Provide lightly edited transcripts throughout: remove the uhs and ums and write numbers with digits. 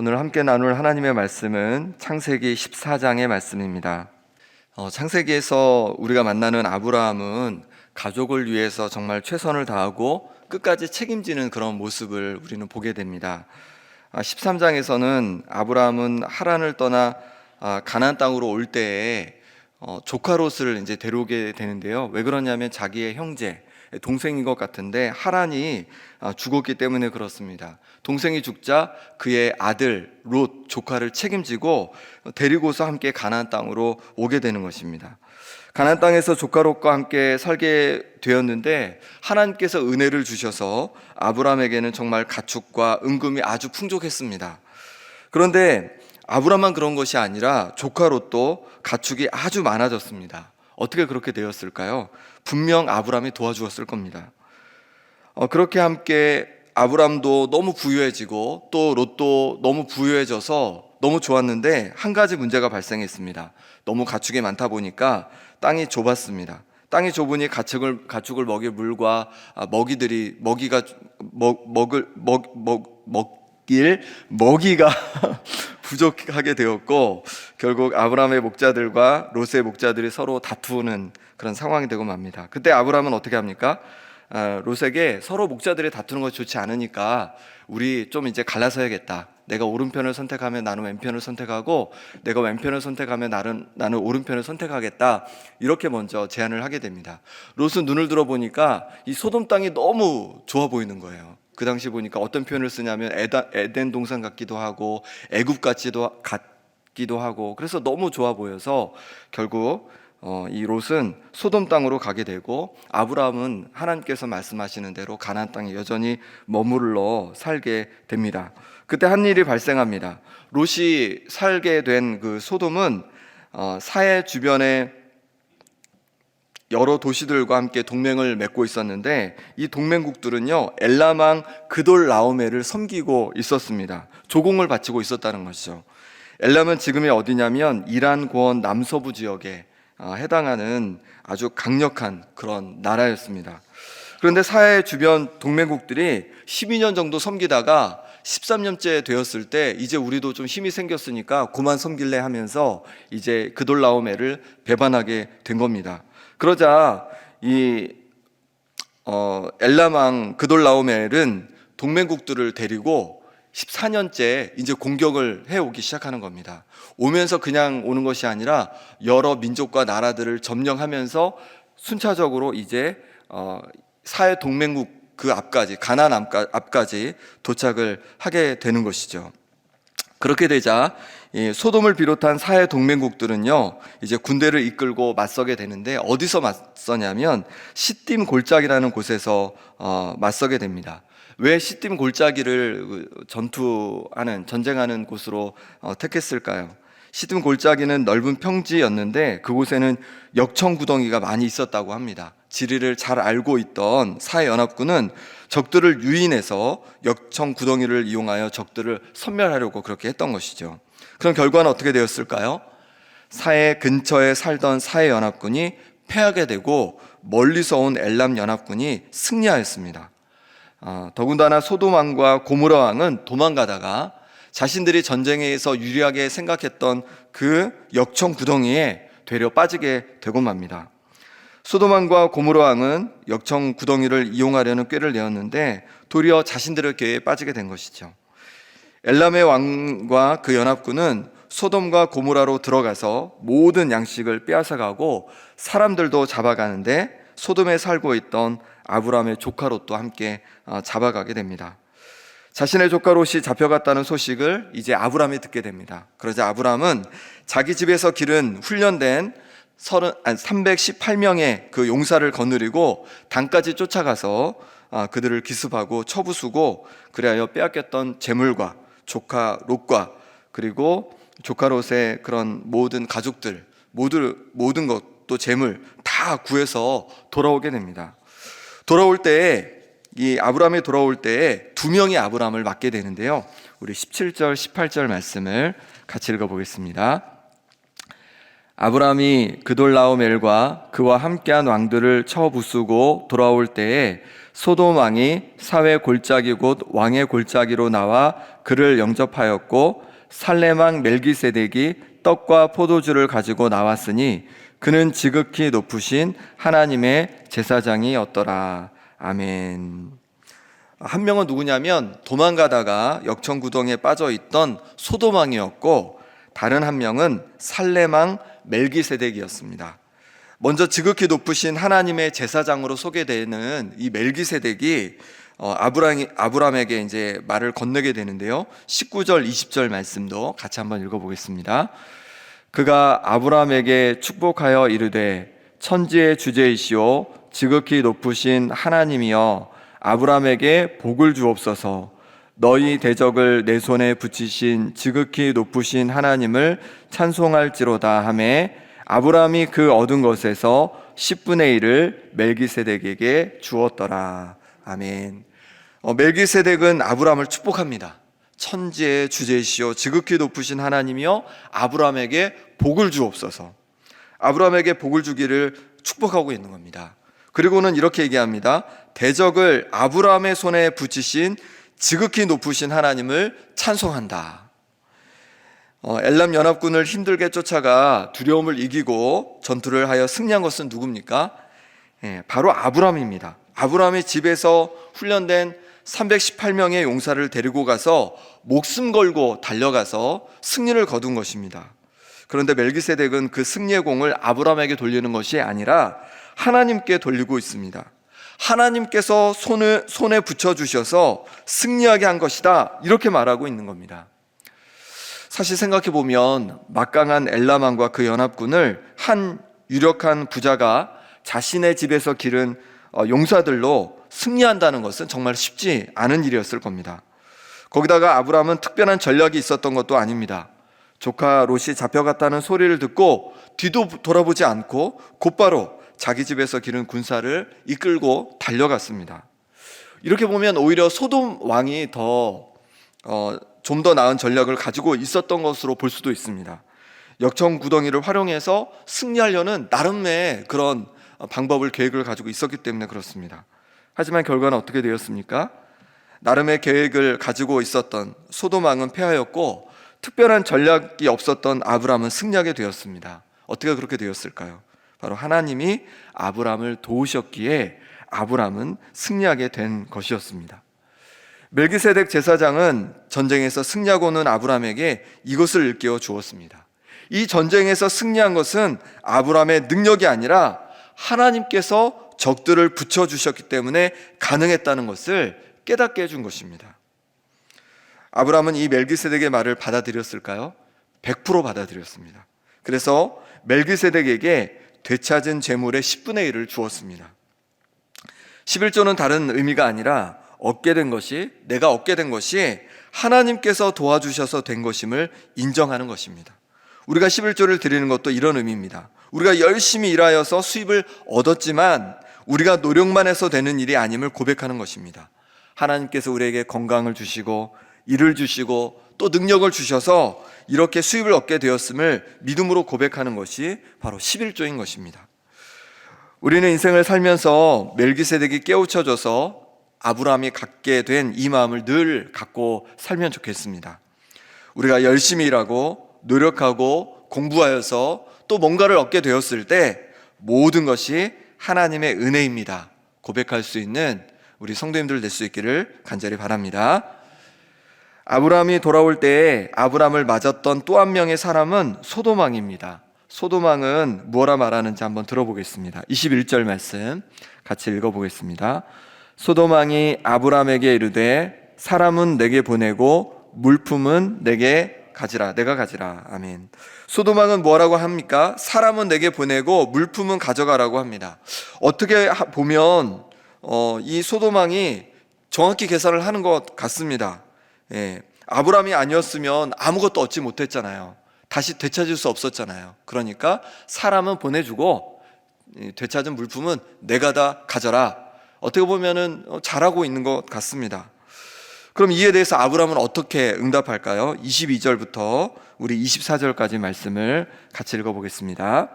오늘 함께 나눌 하나님의 말씀은 창세기 14장의 말씀입니다. 창세기에서 우리가 만나는 아브라함은 가족을 위해서 정말 최선을 다하고 끝까지 책임지는 그런 모습을 우리는 보게 됩니다. 13장에서는 아브라함은 하란을 떠나 가나안 땅으로 올 때에 조카 롯을 이제 데려오게 되는데요. 왜 그러냐면 자기의 형제, 동생인 것 같은데 하란이 죽었기 때문에 그렇습니다. 동생이 죽자 그의 아들 롯 조카를 책임지고 데리고서 함께 가나안 땅으로 오게 되는 것입니다. 가나안 땅에서 조카 롯과 함께 살게 되었는데 하나님께서 은혜를 주셔서 아브라함에게는 정말 가축과 은금이 아주 풍족했습니다. 그런데 아브라함만 그런 것이 아니라 조카 롯도 가축이 아주 많아졌습니다. 어떻게 그렇게 되었을까요? 분명 아브라함이 도와주었을 겁니다. 그렇게 함께 아브라함도 너무 부유해지고 또 롯도 너무 부유해져서 너무 좋았는데 한 가지 문제가 발생했습니다. 너무 가축이 많다 보니까 땅이 좁았습니다. 땅이 좁으니 가축을 먹일 물과 먹이가 부족하게 되었고 결국 아브라함의 목자들과 롯의 목자들이 서로 다투는 그런 상황이 되고 맙니다. 그때 아브라함은 어떻게 합니까? 롯에게 서로 목자들이 다투는 것이 좋지 않으니까 우리 좀 이제 갈라서 해야겠다. 내가 오른편을 선택하면 나는 왼편을 선택하고 내가 왼편을 선택하면 나는 오른편을 선택하겠다. 이렇게 먼저 제안을 하게 됩니다. 롯은 눈을 들어보니까 이 소돔 땅이 너무 좋아 보이는 거예요. 그 당시 보니까 어떤 표현을 쓰냐면 에덴 동산 같기도 하고 애굽 같기도 하고 그래서 너무 좋아 보여서 결국 이 롯은 소돔 땅으로 가게 되고 아브라함은 하나님께서 말씀하시는 대로 가나안 땅에 여전히 머물러 살게 됩니다. 그때 한 일이 발생합니다. 롯이 살게 된 그 소돔은 사해 주변에 여러 도시들과 함께 동맹을 맺고 있었는데 이 동맹국들은요 엘람 왕 그돌라오메를 섬기고 있었습니다. 조공을 바치고 있었다는 것이죠. 엘람은 지금이 어디냐면 이란 고원 남서부 지역에 해당하는 아주 강력한 그런 나라였습니다. 그런데 사해 주변 동맹국들이 12년 정도 섬기다가 13년째 되었을 때 이제 우리도 좀 힘이 생겼으니까 그만 섬길래 하면서 이제 그돌라오메를 배반하게 된 겁니다. 그러자 이 엘람 왕 그돌라오멜은 동맹국들을 데리고 14년째 이제 공격을 해오기 시작하는 겁니다. 오면서 그냥 오는 것이 아니라 여러 민족과 나라들을 점령하면서 순차적으로 이제 사해 동맹국 그 앞까지 가나안 앞까지 도착을 하게 되는 것이죠. 그렇게 되자 이 소돔을 비롯한 사해 동맹국들은요 이제 군대를 이끌고 맞서게 되는데 어디서 맞서냐면 시딤 골짜기라는 곳에서 맞서게 됩니다. 왜 시딤 골짜기를 전쟁하는 곳으로 택했을까요? 시딤 골짜기는 넓은 평지였는데 그곳에는 역청 구덩이가 많이 있었다고 합니다. 지리를 잘 알고 있던 사해연합군은 적들을 유인해서 역청 구덩이를 이용하여 적들을 섬멸하려고 그렇게 했던 것이죠. 그럼 결과는 어떻게 되었을까요? 사해 근처에 살던 사해연합군이 패하게 되고 멀리서 온 엘람 연합군이 승리하였습니다. 더군다나 소돔 왕과 고모라 왕은 도망가다가 자신들이 전쟁에서 유리하게 생각했던 그 역청 구덩이에 되려 빠지게 되고 맙니다. 소돔 왕과 고모라 왕은 역청 구덩이를 이용하려는 꾀를 내었는데 도리어 자신들의 꾀에 빠지게 된 것이죠. 엘람의 왕과 그 연합군은 소돔과 고모라로 들어가서 모든 양식을 빼앗아가고 사람들도 잡아가는데 소돔에 살고 있던 아브라함의 조카 롯도 함께 잡아가게 됩니다. 자신의 조카 롯이 잡혀갔다는 소식을 이제 아브라함이 듣게 됩니다. 그러자 아브라함은 자기 집에서 기른 훈련된 318명의 그 용사를 거느리고 단까지 쫓아가서 그들을 기습하고 쳐부수고 그리하여 빼앗겼던 재물과 조카 롯과 그리고 조카 롯의 그런 모든 가족들 모든 것 또 재물 다 구해서 돌아오게 됩니다. 아브라함이 돌아올 때에 두 명이 아브라함을 맞게 되는데요. 우리 17절 18절 말씀을 같이 읽어보겠습니다. 아브라함이 그돌라오멜과 그와 함께한 왕들을 쳐 부수고 돌아올 때에 소돔 왕이 사회 골짜기 곧 왕의 골짜기로 나와 그를 영접하였고 살렘 왕 멜기세덱이 떡과 포도주를 가지고 나왔으니 그는 지극히 높으신 하나님의 제사장이었더라. 아멘. 한 명은 누구냐면 도망가다가 역청구덩이에 빠져있던 소돔 왕이었고, 다른 한 명은 살렘 왕 멜기세덱이었습니다. 먼저 지극히 높으신 하나님의 제사장으로 소개되는 이 멜기세덱이 아브라함에게 이제 말을 건네게 되는데요. 19절 20절 말씀도 같이 한번 읽어보겠습니다. 그가 아브라함에게 축복하여 이르되 천지의 주제이시오 지극히 높으신 하나님이여 아브라함에게 복을 주옵소서. 너희 대적을 내 손에 붙이신 지극히 높으신 하나님을 찬송할지로다 하매 아브라함이 그 얻은 것에서 10분의 1을 멜기세덱에게 주었더라. 아멘. 멜기세덱은 아브라함을 축복합니다. 천지의 주제이시오 지극히 높으신 하나님이여 아브라함에게 복을 주옵소서. 아브라함에게 복을 주기를 축복하고 있는 겁니다. 그리고는 이렇게 얘기합니다. 대적을 아브라함의 손에 붙이신 지극히 높으신 하나님을 찬송한다. 엘람 연합군을 힘들게 쫓아가 두려움을 이기고 전투를 하여 승리한 것은 누굽니까? 바로 아브라함입니다. 아브라함이 집에서 훈련된 318명의 용사를 데리고 가서 목숨 걸고 달려가서 승리를 거둔 것입니다. 그런데 멜기세덱은 그 승리의 공을 아브라함에게 돌리는 것이 아니라 하나님께 돌리고 있습니다. 하나님께서 손에 붙여주셔서 승리하게 한 것이다, 이렇게 말하고 있는 겁니다. 사실 생각해 보면 막강한 엘람 왕과 그 연합군을 한 유력한 부자가 자신의 집에서 기른 용사들로 승리한다는 것은 정말 쉽지 않은 일이었을 겁니다. 거기다가 아브라함은 특별한 전략이 있었던 것도 아닙니다. 조카 롯이 잡혀갔다는 소리를 듣고 뒤도 돌아보지 않고 곧바로 자기 집에서 기른 군사를 이끌고 달려갔습니다. 이렇게 보면 오히려 소돔 왕이 좀 더 나은 전략을 가지고 있었던 것으로 볼 수도 있습니다. 역청구덩이를 활용해서 승리하려는 나름의 그런 방법을, 계획을 가지고 있었기 때문에 그렇습니다. 하지만 결과는 어떻게 되었습니까? 나름의 계획을 가지고 있었던 소돔 왕은 패하였고 특별한 전략이 없었던 아브라함은 승리하게 되었습니다. 어떻게 그렇게 되었을까요? 바로 하나님이 아브라함을 도우셨기에 아브라함은 승리하게 된 것이었습니다. 멜기세덱 제사장은 전쟁에서 승리하고 오는 아브라함에게 이것을 일깨워 주었습니다. 이 전쟁에서 승리한 것은 아브라함의 능력이 아니라 하나님께서 적들을 붙여주셨기 때문에 가능했다는 것을 깨닫게 해준 것입니다. 아브라함은 이 멜기세덱의 말을 받아들였을까요? 100% 받아들였습니다. 그래서 멜기세덱에게 되찾은 재물의 10분의 1을 주었습니다. 11조는 다른 의미가 아니라 내가 얻게 된 것이 하나님께서 도와주셔서 된 것임을 인정하는 것입니다. 우리가 11조를 드리는 것도 이런 의미입니다. 우리가 열심히 일하여서 수입을 얻었지만 우리가 노력만 해서 되는 일이 아님을 고백하는 것입니다. 하나님께서 우리에게 건강을 주시고 일을 주시고 또 능력을 주셔서 이렇게 수입을 얻게 되었음을 믿음으로 고백하는 것이 바로 11조인 것입니다. 우리는 인생을 살면서 멜기세덱이 깨우쳐줘서 아브라함이 갖게 된 이 마음을 늘 갖고 살면 좋겠습니다. 우리가 열심히 일하고 노력하고 공부하여서 또 뭔가를 얻게 되었을 때 모든 것이 하나님의 은혜입니다, 고백할 수 있는 우리 성도님들 될 수 있기를 간절히 바랍니다. 아브라함이 돌아올 때에 아브라함을 맞았던 또 한 명의 사람은 소돔 왕입니다. 소돔 왕은 뭐라 말하는지 한번 들어보겠습니다. 21절 말씀 같이 읽어보겠습니다. 소돔 왕이 아브라함에게 이르되 사람은 내게 보내고 물품은 내가 가지라. 아멘. 소돔 왕은 뭐라고 합니까? 사람은 내게 보내고 물품은 가져가라고 합니다. 어떻게 보면 이 소돔 왕이 정확히 계산을 하는 것 같습니다. 아브라함이 아니었으면 아무것도 얻지 못했잖아요. 다시 되찾을 수 없었잖아요. 그러니까 사람은 보내주고 되찾은 물품은 내가 다 가져라. 어떻게 보면은 잘하고 있는 것 같습니다. 그럼 이에 대해서 아브라함은 어떻게 응답할까요? 22절부터 우리 24절까지 말씀을 같이 읽어보겠습니다.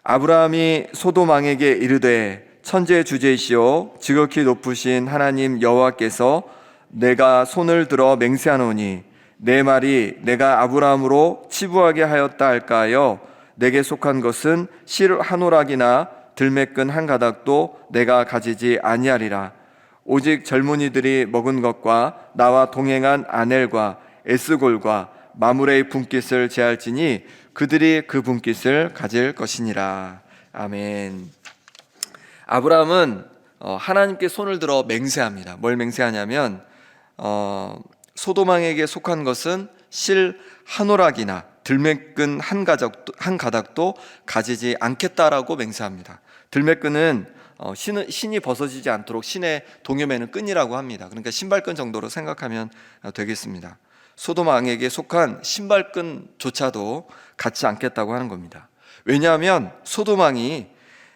아브라함이 소돔 왕에게 이르되 천재 주제시오 지극히 높으신 하나님 여호와께서 내가 손을 들어 맹세하노니 내 말이 내가 아브라함으로 치부하게 하였다 할까하여 내게 속한 것은 실 한 오락이나 들매끈 한 가닥도 내가 가지지 아니하리라. 오직 젊은이들이 먹은 것과 나와 동행한 아넬과 에스골과 마므레의 분깃을 제할지니 그들이 그 분깃을 가질 것이니라. 아멘. 아브라함은 하나님께 손을 들어 맹세합니다. 뭘 맹세하냐면 소돔 왕에게 속한 것은 실 한 오락이나 들매끈 한 가닥도 가지지 않겠다라고 맹세합니다. 들매끈은 신이 벗어지지 않도록 신의 동여매는 끈이라고 합니다. 그러니까 신발끈 정도로 생각하면 되겠습니다. 소돔 왕에게 속한 신발끈조차도 갖지 않겠다고 하는 겁니다. 왜냐하면 소돔 왕이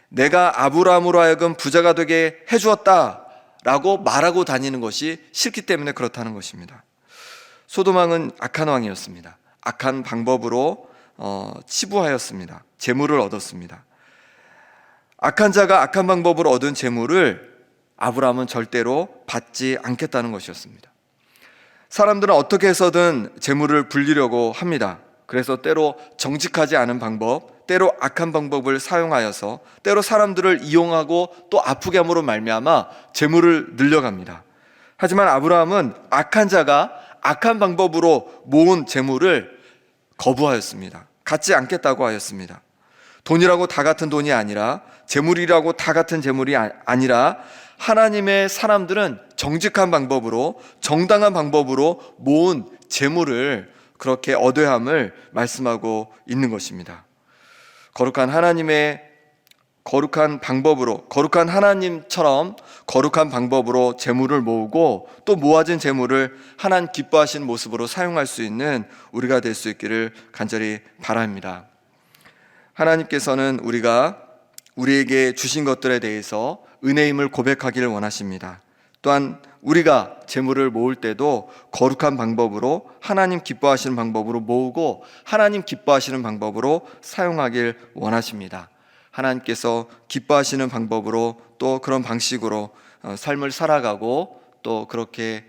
내가 아브라함으로 하여금 부자가 되게 해주었다라고 말하고 다니는 것이 싫기 때문에 그렇다는 것입니다. 소돔 왕은 악한 왕이었습니다. 악한 방법으로 치부하였습니다. 재물을 얻었습니다. 악한 자가 악한 방법으로 얻은 재물을 아브라함은 절대로 받지 않겠다는 것이었습니다. 사람들은 어떻게 해서든 재물을 불리려고 합니다. 그래서 때로 정직하지 않은 방법, 때로 악한 방법을 사용하여서 때로 사람들을 이용하고 또 아프게 함으로 말미암아 재물을 늘려갑니다. 하지만 아브라함은 악한 자가 악한 방법으로 모은 재물을 거부하였습니다. 갖지 않겠다고 하였습니다. 돈이라고 다 같은 돈이 아니라, 재물이라고 다 같은 재물이 아니라 하나님의 사람들은 정직한 방법으로, 정당한 방법으로 모은 재물을 그렇게 얻어야 함을 말씀하고 있는 것입니다. 거룩한 방법으로, 거룩한 하나님처럼 거룩한 방법으로 재물을 모으고 또 모아진 재물을 하나님 기뻐하시는 모습으로 사용할 수 있는 우리가 될 수 있기를 간절히 바랍니다. 하나님께서는 우리에게 주신 것들에 대해서 은혜임을 고백하기를 원하십니다. 또한 우리가 재물을 모을 때도 거룩한 방법으로 하나님 기뻐하시는 방법으로 모으고 하나님 기뻐하시는 방법으로 사용하길 원하십니다. 하나님께서 기뻐하시는 방법으로 또 그런 방식으로 삶을 살아가고 또 그렇게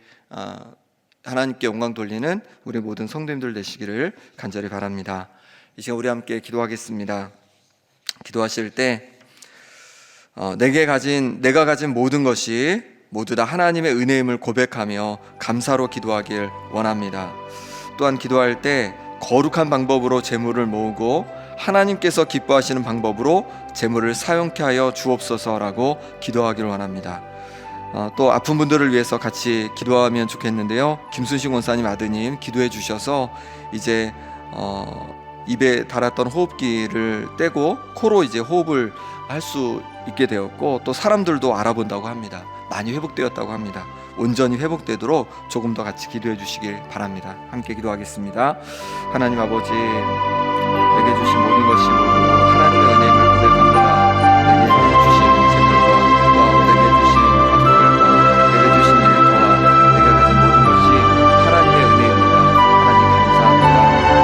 하나님께 영광 돌리는 우리 모든 성도님들 되시기를 간절히 바랍니다. 이 시간 우리 함께 기도하겠습니다. 기도하실 때 내가 가진 모든 것이 모두 다 하나님의 은혜임을 고백하며 감사로 기도하길 원합니다. 또한 기도할 때 거룩한 방법으로 재물을 모으고 하나님께서 기뻐하시는 방법으로 재물을 사용케 하여 주옵소서라고 기도하기를 원합니다. 또 아픈 분들을 위해서 같이 기도하면 좋겠는데요. 김순식 원사님 아드님 기도해 주셔서 이제 입에 달았던 호흡기를 떼고 코로 이제 호흡을 할 수 있게 되었고 또 사람들도 알아본다고 합니다. 많이 회복되었다고 합니다. 온전히 회복되도록 조금 더 같이 기도해 주시길 바랍니다. 함께 기도하겠습니다. 하나님 아버지, 내게 주신 모든 것이 모두 하나님의 은혜임을 고백합니다. 내게 주신 재물과 또 내게 주신 가족들과 내게 주신 일터와 내가 가진 모든 것이 하나님의 은혜입니다. 하나님 감사합니다.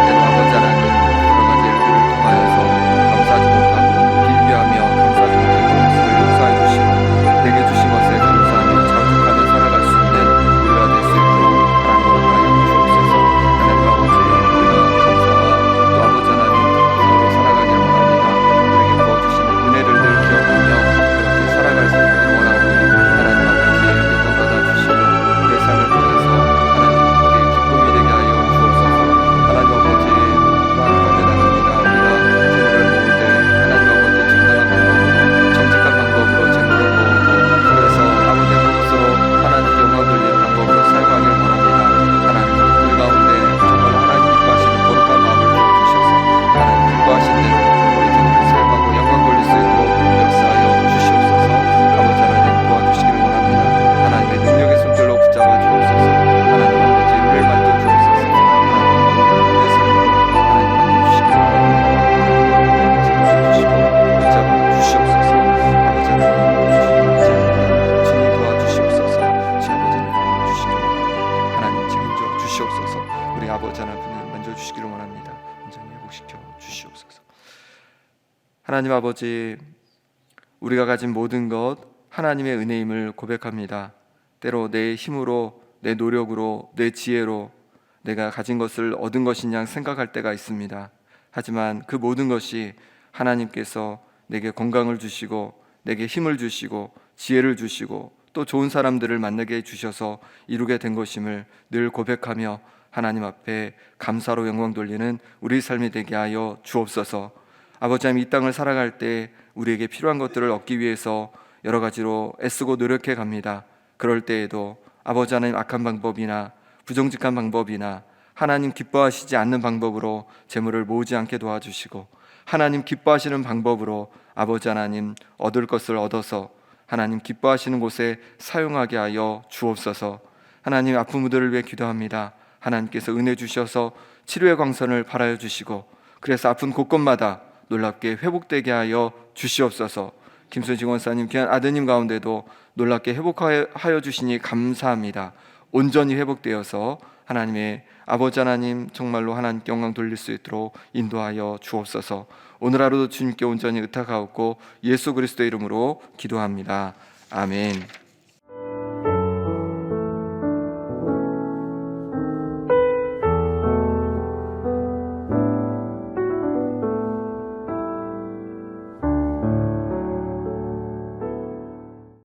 때로 아버지 하나님 여러 가지 일들을 통하여서 감사하지 못하고 빌비하며 감사하지 못했던 것을 용서해 주시고 내게 주신 것에 감사하며 자족하며 살아갈 수 있는 우리가 될 수 있도록 하나님 함께하여 주옵소서. 하나님 아버지, 우리가 감사와 또 아버지 하나님 덕분으로 살아가길 원합니다. 우리에게 하나님 아버지, 우리가 가진 모든 것 하나님의 은혜임을 고백합니다. 때로 내 힘으로, 내 노력으로, 내 지혜로 내가 가진 것을 얻은 것이냐 생각할 때가 있습니다. 하지만 그 모든 것이 하나님께서 내게 건강을 주시고 내게 힘을 주시고 지혜를 주시고 또 좋은 사람들을 만나게 해주셔서 이루게 된 것임을 늘 고백하며 하나님 앞에 감사로 영광 돌리는 우리 삶이 되게 하여 주옵소서. 아버지 하나님, 이 땅을 살아갈 때 우리에게 필요한 것들을 얻기 위해서 여러 가지로 애쓰고 노력해 갑니다. 그럴 때에도 아버지 하나님, 악한 방법이나 부정직한 방법이나 하나님 기뻐하시지 않는 방법으로 재물을 모으지 않게 도와주시고, 하나님 기뻐하시는 방법으로 아버지 하나님 얻을 것을 얻어서 하나님 기뻐하시는 곳에 사용하게 하여 주옵소서. 하나님, 아픈 분들을 위해 기도합니다. 하나님께서 은혜 주셔서 치료의 광선을 발하여 주시고, 그래서 아픈 곳곳마다 놀랍게 회복되게 하여 주시옵소서. 김순식 원사님 귀한 아드님 가운데도 놀랍게 회복하여 주시니 감사합니다. 온전히 회복되어서 하나님의 아버지 하나님, 정말로 하나님께 영광 돌릴 수 있도록 인도하여 주옵소서. 오늘 하루도 주님께 온전히 의탁하옵고 예수 그리스도의 이름으로 기도합니다. 아멘.